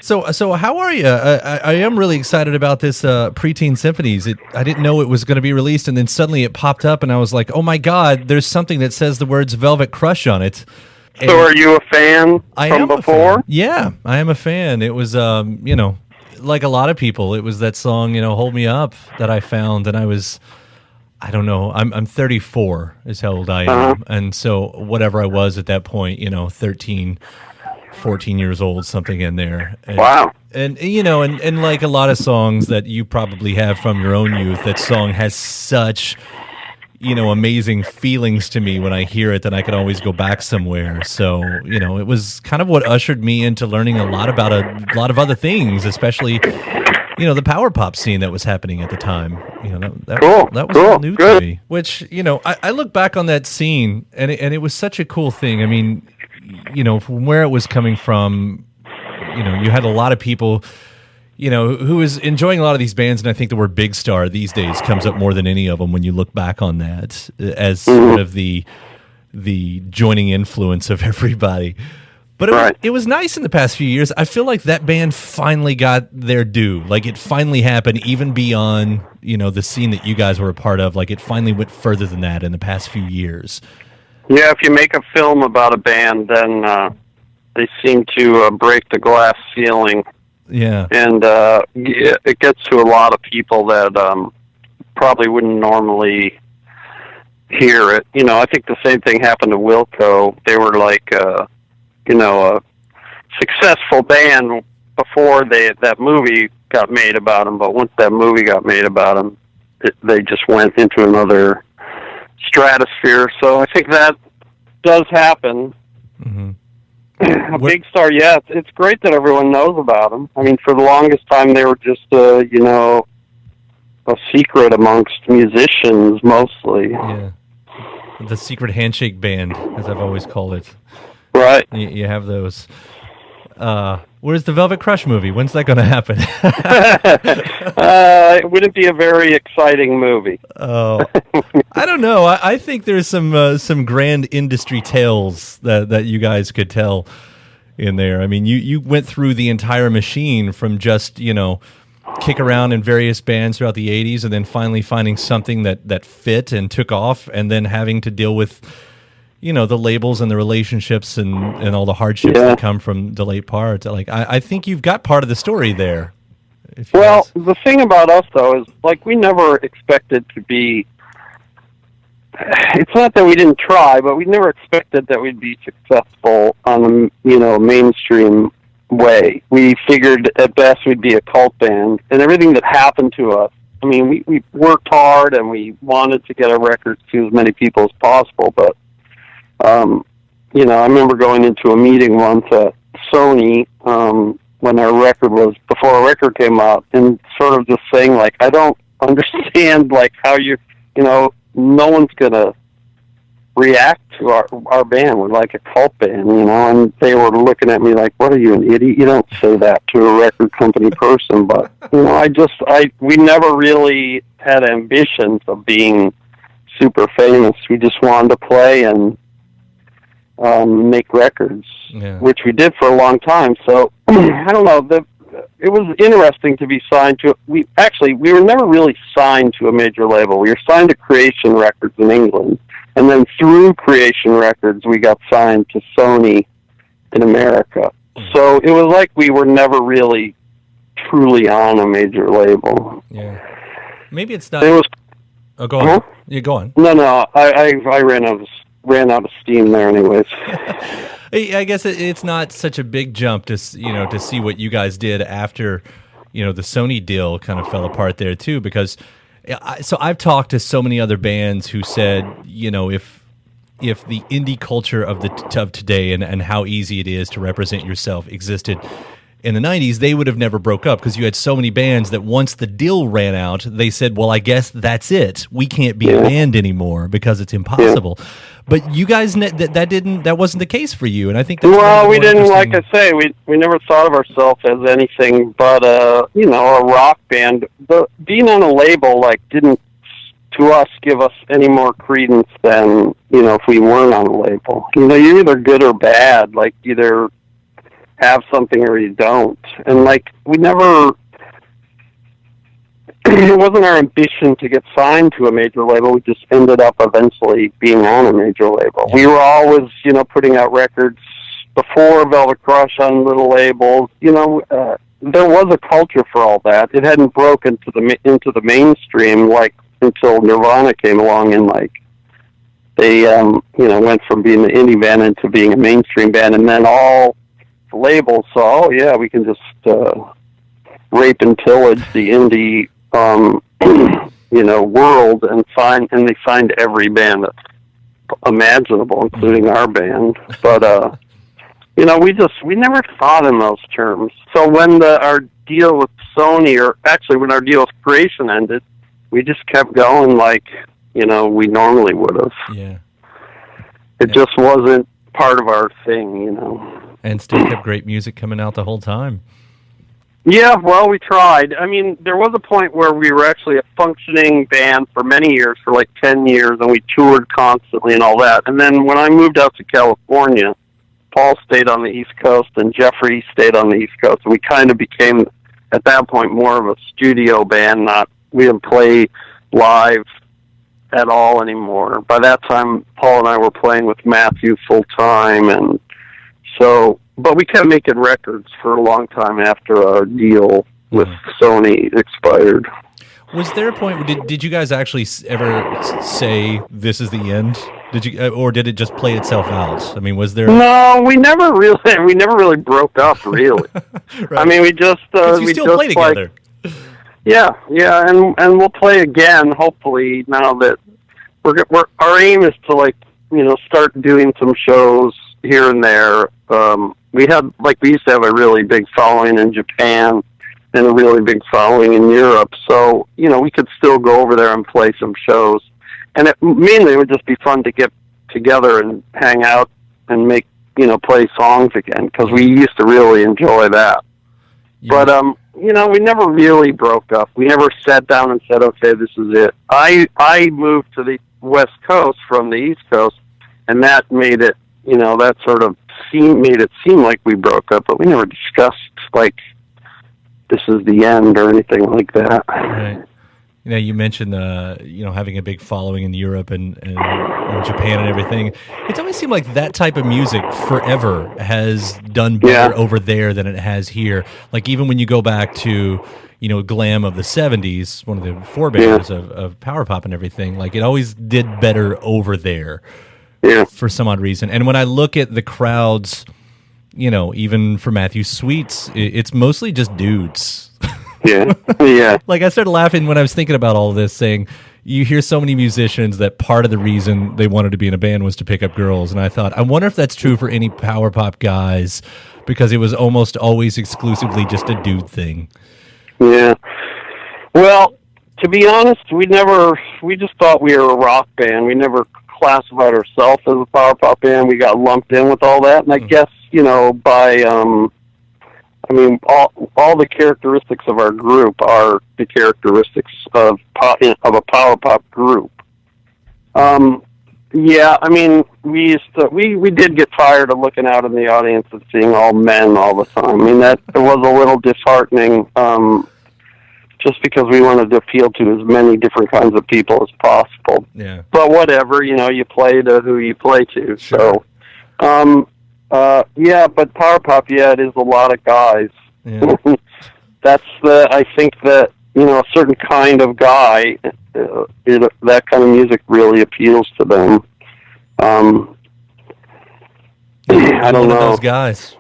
So how are you? I am really excited about this Preteen Symphonies. I didn't know it was going to be released, and then suddenly it popped up, and I was like, oh my God, there's something that says the words Velvet Crush on it. And So are you a fan from before? Yeah, I am a fan. It was, like a lot of people, it was that song, Hold Me Up, that I found, and I don't know, I'm 34 is how old I am, and so whatever I was at that point, 13, 14 years old, something in there. And, Wow. And and like a lot of songs that you probably have from your own youth, that song has such amazing feelings to me when I hear it that I can always go back somewhere. So, it was kind of what ushered me into learning a lot about a lot of other things, especially the power pop scene that was happening at the time. That was all new to me. Which, I look back on that scene and it was such a cool thing. I mean, from where it was coming from, you had a lot of people, who was enjoying a lot of these bands, and I think the word big star these days comes up more than any of them when you look back on that as sort of the joining influence of everybody. But it was nice in the past few years. I feel like that band finally got their due. Like, it finally happened, even beyond, the scene that you guys were a part of. Like, it finally went further than that in the past few years. Yeah, if you make a film about a band, then they seem to break the glass ceiling. Yeah. And it gets to a lot of people that probably wouldn't normally hear it. I think the same thing happened to Wilco. They were like, a successful band before that movie got made about them, but once that movie got made about them, they just went into another stratosphere. So I think that does happen. Mm-hmm. A big star, yeah. It's great that everyone knows about them. I mean, for the longest time, they were just, a secret amongst musicians, mostly. Yeah. The secret handshake band, as I've always called it. Right. You have those. Where's the Velvet Crush movie? When's that going to happen? It wouldn't be a very exciting movie. Oh, I don't know. I think there's some grand industry tales that you guys could tell in there. I mean, you went through the entire machine from just kick around in various bands throughout the 80s, and then finally finding something that fit and took off, and then having to deal with the labels and the relationships and all the hardships that come from the late part. Like, I think you've got part of the story there. Well, the thing about us, though, is, like, we never expected to be... It's not that we didn't try, but we never expected that we'd be successful on a mainstream way. We figured at best we'd be a cult band, and everything that happened to us, I mean, we worked hard and we wanted to get our records to as many people as possible, but I remember going into a meeting once at Sony when before our record came out, and sort of just saying, like, I don't understand, like, how no one's going to react to our band. We're like a cult band, and they were looking at me like, what are you, an idiot? You don't say that to a record company person. But, we never really had ambitions of being super famous. We just wanted to play and make records, which we did for a long time. So I don't know. It was interesting to be signed to. We were never really signed to a major label. We were signed to Creation Records in England, and then through Creation Records, we got signed to Sony in America. So it was like we were never really truly on a major label. Yeah, maybe it's not. It was. Oh, go on. Huh? Yeah, go on. No. I ran out of steam there, anyways. I guess it's not such a big jump to see what you guys did after the Sony deal kind of fell apart there too, because I've talked to so many other bands who said if the indie culture of today and how easy it is to represent yourself existed in the 90s, they would have never broke up, because you had so many bands that once the deal ran out, they said, well, I guess that's it. We can't be a band anymore because it's impossible. Yeah. But you guys, that wasn't the case for you, and I think that's we didn't, like I say, we never thought of ourselves as anything but a rock band. Being on a label didn't to us give us any more credence than if we weren't on a label. You're either good or bad. Like, either have something or you don't. And like, we never, it wasn't our ambition to get signed to a major label. We just ended up eventually being on a major label. We were always, you know, putting out records before Velvet Crush on little labels. You know, there was a culture for all that. It hadn't broken into the mainstream like until Nirvana came along, and like they you know, went from being an indie band into being a mainstream band, and then all the labels saw, oh yeah, we can just rape and pillage the indie you know, world, and they signed every band that's imaginable, including our band. But you know, we never thought in those terms. So when our deal with Sony, or actually when our deal with Creation ended, we just kept going like, you know, we normally would have. Yeah. It just wasn't part of our thing, you know. And still kept great music coming out the whole time. Yeah, well, we tried. I mean, there was a point where we were actually a functioning band for many years, for like 10 years, and we toured constantly and all that. And then when I moved out to California, Paul stayed on the East Coast and Jeffrey stayed on the East Coast. We kind of became, at that point, more of a studio band. We didn't play live at all anymore. By that time, Paul and I were playing with Matthew full time, and so, but we kept making records for a long time after our deal with Sony expired. Was there a point? Did you guys actually ever say this is the end? Did you, or did it just play itself out? I mean, was there? No, we never really broke up. Really, right. I mean, we just we still play together. Like, yeah, and we'll play again. Hopefully, now that our aim is to, like, you know, start doing some shows here and there. We used to have a really big following in Japan and a really big following in Europe. So, you know, we could still go over there and play some shows. And mainly it would just be fun to get together and hang out and make, you know, play songs again, because we used to really enjoy that. Yeah. But, you know, we never really broke up. We never sat down and said, okay, this is it. I moved to the West Coast from the East Coast, and that made it, you know, that sort of made it seem like we broke up, but we never discussed, like, this is the end or anything like that. Right. You know, you mentioned you know, having a big following in Europe and Japan and everything. It's always seemed like that type of music forever has done better over there than it has here. Like, even when you go back to, you know, glam of the 70s, one of the forebears of power pop and everything, like, it always did better over there for some odd reason. And when I look at the crowds, you know, even for Matthew Sweets, it's mostly just dudes. Yeah. Like, I started laughing when I was thinking about all of this, saying, you hear so many musicians that part of the reason they wanted to be in a band was to pick up girls. And I thought, I wonder if that's true for any power pop guys, because it was almost always exclusively just a dude thing. Yeah. Well, to be honest, we just thought we were a rock band. We never classified ourselves as a power pop band. We got lumped in with all that. And I guess, you know, by, I mean, all the characteristics of our group are the characteristics of a power pop group. Yeah, I mean, we did get tired of looking out in the audience and seeing all men all the time. I mean, that was a little disheartening, just because we wanted to appeal to as many different kinds of people as possible. Yeah. But whatever, you know, you play to who you play to. Sure. So, yeah, but power pop, it is a lot of guys. Yeah. I think that, you know, a certain kind of guy, that kind of music really appeals to them. I don't know. Those guys.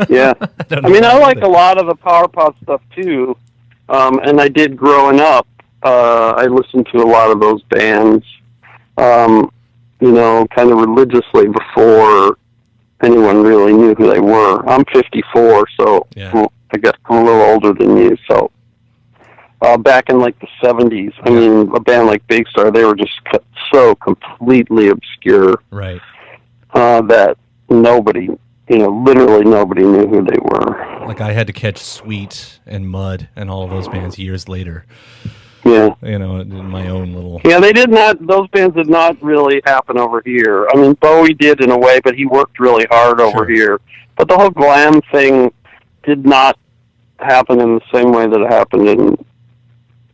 Yeah. I mean, I like a lot of the power pop stuff too. And I did growing up. I listened to a lot of those bands, you know, kind of religiously before anyone really knew who they were. I'm 54, so I guess I'm a little older than you. So back in like the 70s, I mean, a band like Big Star, they were just so completely obscure, right? That nobody, you know, literally nobody knew who they were. Like, I had to catch Sweet and Mud and all of those bands years later. Yeah. in my own little. Yeah, they did not. Those bands did not really happen over here. I mean, Bowie did in a way, but he worked really hard over here. But the whole glam thing did not happen in the same way that it happened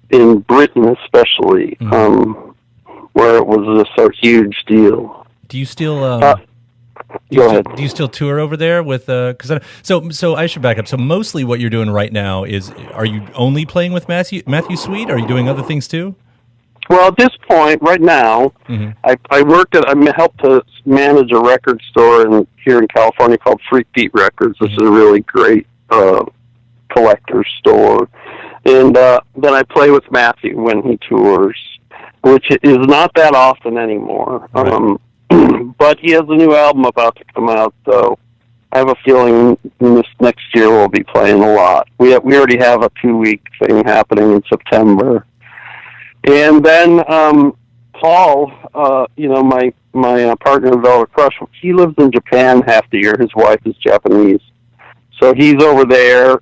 in Britain, especially, where it was just a huge deal. Do you still? Go ahead. Do you still tour over there with? So I should back up. So mostly what you're doing right now is, are you only playing with Matthew Sweet? Are you doing other things too? Well, at this point, right now, I helped to manage a record store here in California called Freak Beat Records. This is a really great collector's store. And then I play with Matthew when he tours, which is not that often anymore. Right. But he has a new album about to come out, so I have a feeling this next year we'll be playing a lot. We already have a 2-week thing happening in September. And then Paul, my partner in Velvet Crush, he lives in Japan half the year. His wife is Japanese. So he's over there.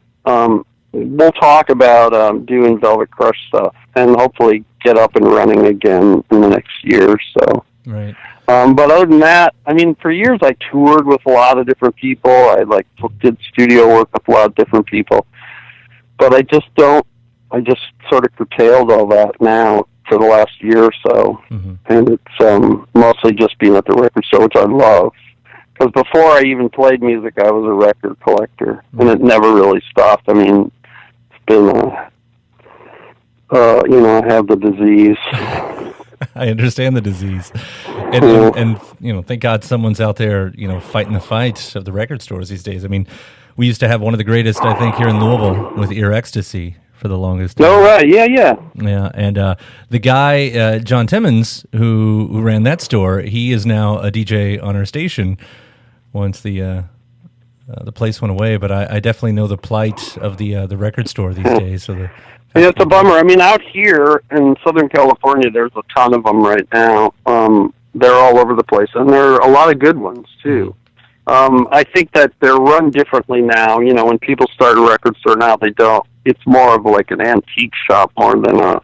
We'll talk about doing Velvet Crush stuff and hopefully get up and running again in the next year or so. Right. But other than that, I mean, for years I toured with a lot of different people. I did studio work with a lot of different people. But I just sort of curtailed all that now for the last year or so. And it's mostly just being at the record store, which I love. Because before I even played music, I was a record collector. And it never really stopped. I mean, it's been, I have the disease. I understand the disease, and thank God someone's out there, fighting the fight of the record stores these days. I mean, we used to have one of the greatest, I think, here in Louisville with Ear Ecstasy for the longest time. Oh, right, yeah. Yeah, and the guy, John Timmons, who ran that store, he is now a DJ on our station once the place went away, but I definitely know the plight of the record store these days. So it's a bummer. I mean, out here in Southern California, there's a ton of them right now. They're all over the place, and there are a lot of good ones, too. I think that they're run differently now. When people start a record store now, they don't. It's more of like an antique shop more than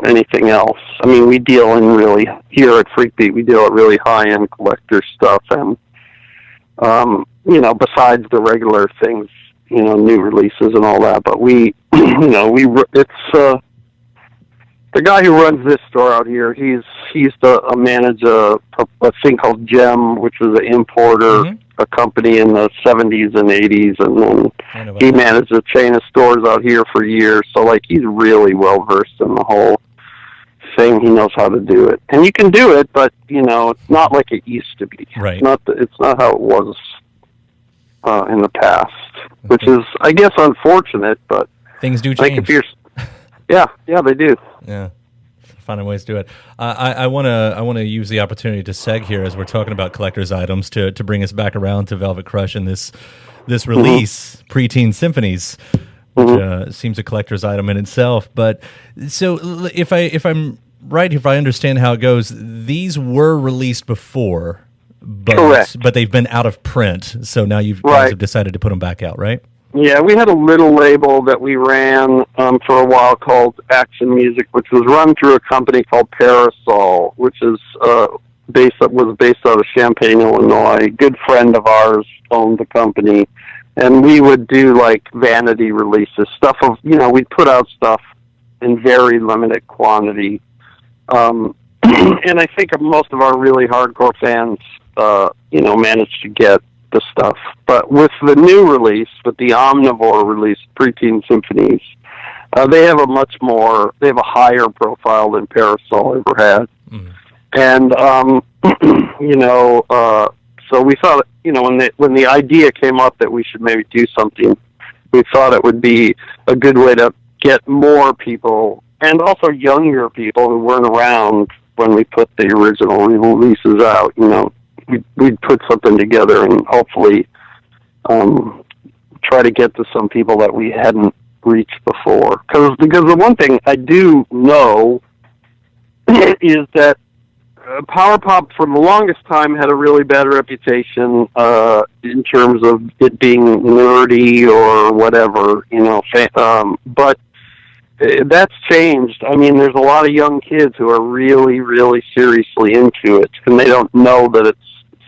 anything else. I mean, we deal in really, here at Freakbeat, we deal at really high-end collector stuff, and, besides the regular things, new releases and all that, but it's the guy who runs this store out here. He used to manage a thing called Gem, which was an importer, a company in the 70s and 80s, and then he managed a chain of stores out here for years. So, he's really well versed in the whole thing. He knows how to do it, and you can do it, but it's not like it used to be. Right. It's not how it was in the past, which is, I guess, unfortunate, but things do change. Yeah, they do. Yeah, finding ways to do it. I want to use the opportunity to seg here as we're talking about collector's items to bring us back around to Velvet Crush and this release, Pree-teen Symphonies, which seems a collector's item in itself. But so if I'm right, if I understand how it goes, these were released before. Correct. But they've been out of print, so now you guys have decided to put them back out, right? Yeah, we had a little label that we ran for a while called Action Music, which was run through a company called Parasol, which is based out of Champaign, Illinois. A good friend of ours owned the company, and we would do vanity releases, stuff of we'd put out stuff in very limited quantity, and I think most of our really hardcore fans managed to get the stuff. But with the new release, with the Omnivore release, Pree-teen Symphonies, they have a higher profile than Parasol ever had. And, so we thought, when the idea came up that we should maybe do something, we thought it would be a good way to get more people, and also younger people who weren't around when we put the original releases out, we'd put something together and hopefully try to get to some people that we hadn't reached before. Because the one thing I do know is that power pop for the longest time had a really bad reputation in terms of it being nerdy or whatever, but that's changed. I mean, there's a lot of young kids who are really, really seriously into it, and they don't know that it's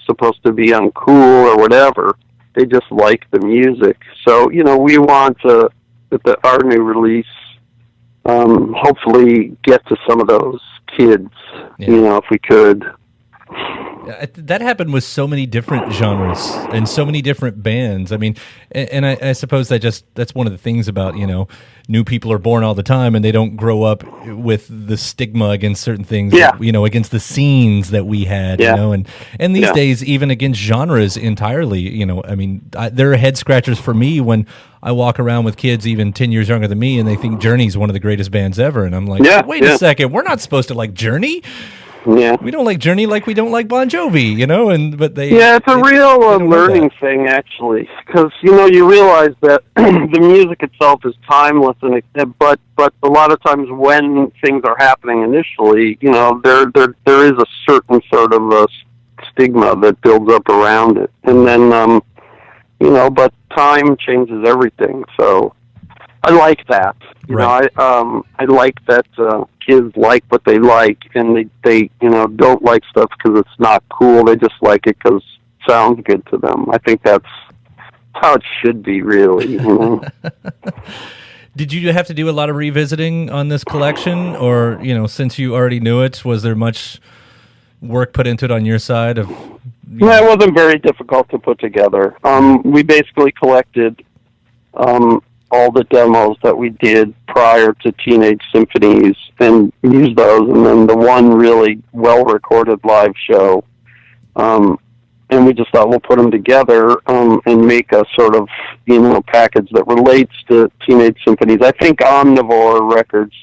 supposed to be uncool or whatever. They just like the music. So, we want to, with our new release, hopefully get to some of those kids, if we could. That happened with so many different genres and so many different bands. I mean, and I suppose that's one of the things about, new people are born all the time and they don't grow up with the stigma against certain things, against the scenes that we had, and these days, even against genres entirely, I mean, there are head scratchers for me when I walk around with kids even 10 years younger than me and they think Journey's one of the greatest bands ever. And I'm like, wait a second, we're not supposed to like Journey. Yeah, we don't like Journey like we don't like Bon Jovi, but they. Yeah, it's a real learning thing, actually, because you realize that the music itself is timeless, but a lot of times when things are happening initially, there is a certain sort of a stigma that builds up around it, and then but time changes everything, so. I like that. I like that kids like what they like, and they don't like stuff because it's not cool. They just like it because it sounds good to them. I think that's how it should be, really. Did you have to do a lot of revisiting on this collection, or since you already knew it, was there much work put into it on your side? It wasn't very difficult to put together. We basically collected. All the demos that we did prior to Teenage Symphonies and used those, and then the one really well-recorded live show. And we just thought we'll put them together and make a sort of, package that relates to Teenage Symphonies. I think Omnivore Records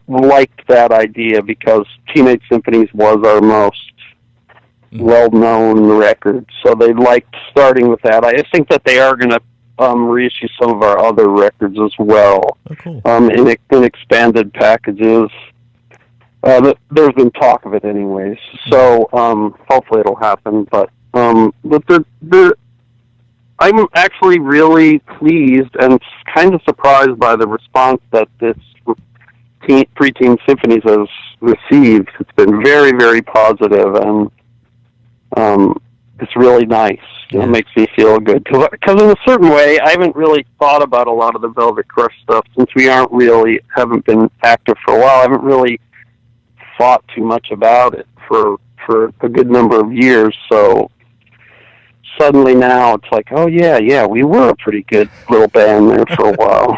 liked that idea because Teenage Symphonies was our most well-known record. So they liked starting with that. I think that they are going to reissue some of our other records as well. Oh, cool. In expanded packages. There's been talk of it anyways, so hopefully it'll happen. But I'm actually really pleased and kind of surprised by the response that this Pree-teen Symphonies has received. It's been very, very positive, and it's really nice. It makes me feel good. Because in a certain way, I haven't really thought about a lot of the Velvet Crush stuff since we haven't been active for a while. I haven't really thought too much about it for a good number of years. So suddenly now it's like, oh yeah, we were a pretty good little band there for a while.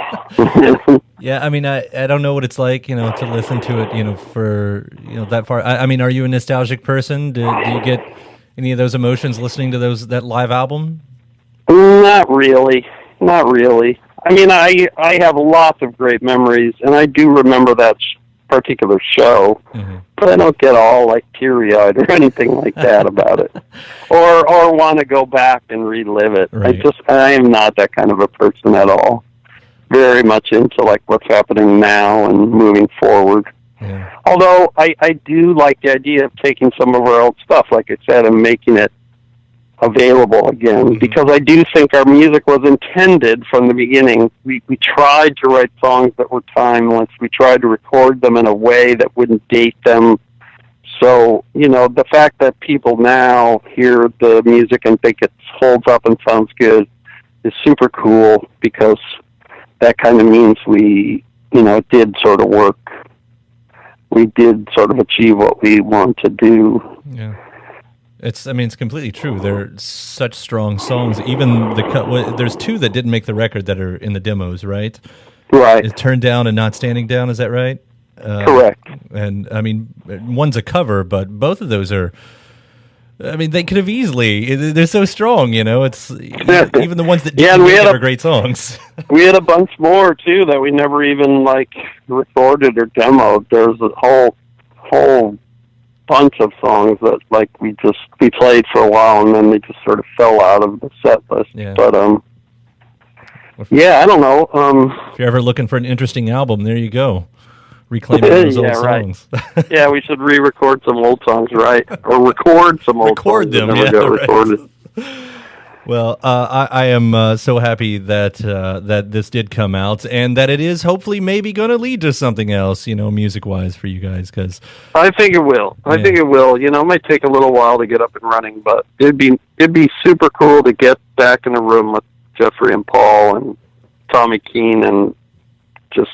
Yeah, I mean, I don't know what it's like, to listen to it, for that far. I mean, are you a nostalgic person? Do you get any of those emotions listening to that live album? Not really. I mean, I have lots of great memories, and I do remember that particular show, but I don't get all like teary-eyed or anything like that about it, or want to go back and relive it. Right. I am not that kind of a person at all. Very much into like what's happening now and moving forward. Yeah. Although I do like the idea of taking some of our old stuff, like I said, and making it available again, because I do think our music was intended from the beginning. We tried to write songs that were timeless. We tried to record them in a way that wouldn't date them. So, the fact that people now hear the music and think it holds up and sounds good is super cool, because that kind of means it did sort of work. We did sort of achieve what we want to do. Yeah. It's completely true. They're such strong songs. Even there's two that didn't make the record that are in the demos, right? Right. It's Turned Down and Not Standing Down, is that right? Correct. And, one's a cover, but both of those are... they could have easily... They're so strong, It's even the ones that didn't make it are great songs. We had a bunch more, too, that we never even, recorded or demoed. There's a whole bunch of songs that, we played for a while, and then they just sort of fell out of the set list. Yeah. But, I don't know. If you're ever looking for an interesting album, there you go. Reclaiming those old songs. Yeah, we should re-record some old songs, right? Or record some old songs. Record them, recorded. Well, I am so happy that that this did come out, and that it is hopefully maybe going to lead to something else, music-wise for you guys. Because I think it will. I think it will. It might take a little while to get up and running, but it'd be super cool to get back in the room with Jeffrey and Paul and Tommy Keene and just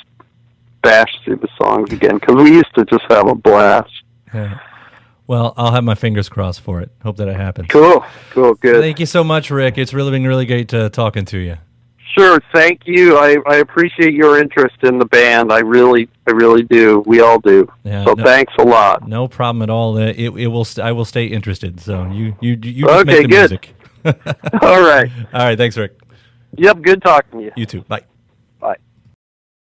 bash through the songs again, because we used to just have a blast. Yeah. Well, I'll have my fingers crossed for it. Hope that it happens. Cool, good. Thank you so much, Rick. It's really been really great talking to you. Sure, thank you. I appreciate your interest in the band. I really do. We all do. Yeah, so thanks a lot. No problem at all. I will stay interested. So you just okay, make the good. music. All right. All right. Thanks, Rick. Yep. Good talking to you. You too. Bye.